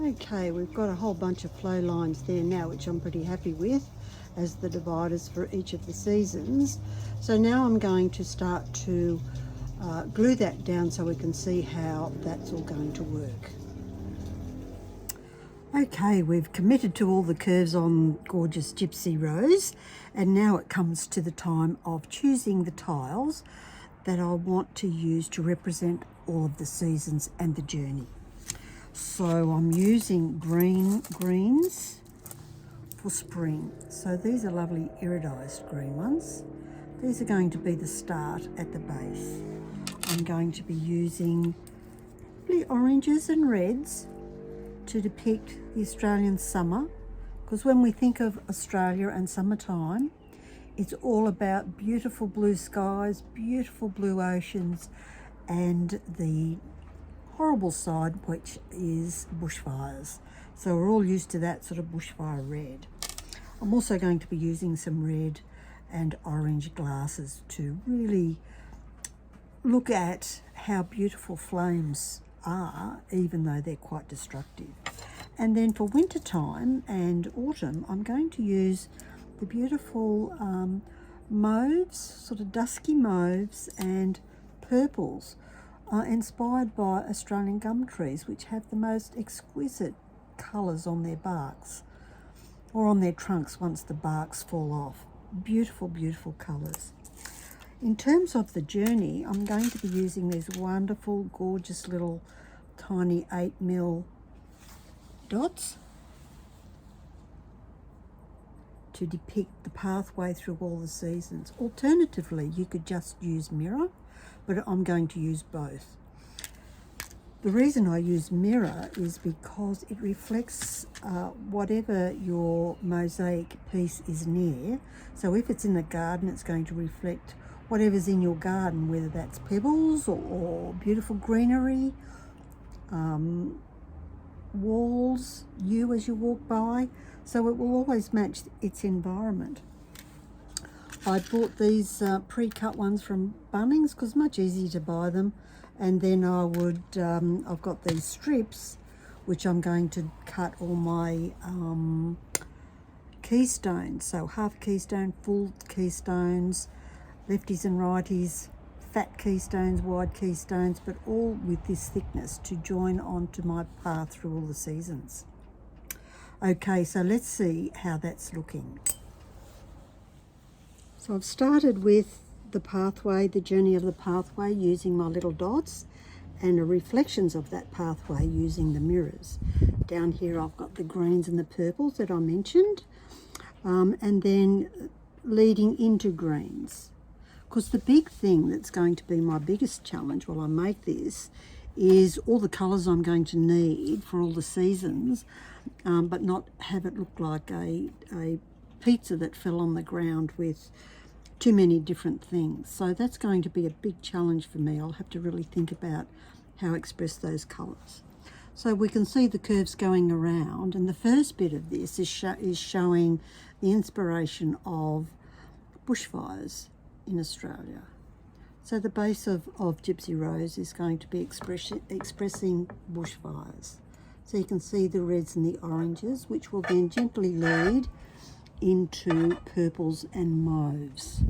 Okay, we've got a whole bunch of flow lines there now, which I'm pretty happy with as the dividers for each of the seasons. So now I'm going to start to glue that down so we can see how that's all going to work. Okay, we've committed to all the curves on gorgeous Gypsy rose, and now it comes to the time of choosing the tiles that I want to use to represent all of the seasons and the journey. So I'm using greens for spring. So these are lovely iridized green ones. These are going to be the start at the base. I'm going to be using probably oranges and reds to depict the Australian summer, because when we think of Australia and summertime, it's all about beautiful blue skies, beautiful blue oceans, and the horrible side, which is bushfires. So we're all used to that sort of bushfire red. I'm also going to be using some red and orange glasses to really look at how beautiful flames are, even though they're quite destructive. And then for winter time and autumn, I'm going to use the beautiful mauves, sort of dusky mauves and purples, inspired by Australian gum trees, which have the most exquisite colours on their barks, or on their trunks once the barks fall off. Beautiful, beautiful colours. In terms of the journey, I'm going to be using these wonderful, gorgeous little tiny 8mm dots to depict the pathway through all the seasons. Alternatively, you could just use mirror, but I'm going to use both. The reason I use mirror is because it reflects whatever your mosaic piece is near. So if it's in the garden, it's going to reflect whatever's in your garden, whether that's pebbles or beautiful greenery, walls, you as you walk by. So it will always match its environment. I bought these pre-cut ones from Bunnings because it's much easier to buy them. And then I would, I've got these strips, which I'm going to cut all my keystones. So half keystone, full keystones, lefties and righties, fat keystones, wide keystones, but all with this thickness to join onto my path through all the seasons. Okay, so let's see how that's looking. So I've started with the pathway, the journey of the pathway, using my little dots, and the reflections of that pathway using the mirrors. Down here I've got the greens and the purples that I mentioned, and then leading into greens. Because the big thing that's going to be my biggest challenge while I make this is all the colours I'm going to need for all the seasons, but not have it look like a pizza that fell on the ground with too many different things. So that's going to be a big challenge for me. I'll have to really think about how to express those colours. So we can see the curves going around, and the first bit of this is showing the inspiration of bushfires in Australia. So the base of Gypsy Rose is going to be expressing bushfires. So you can see the reds and the oranges, which will then gently lead into purples and mauves.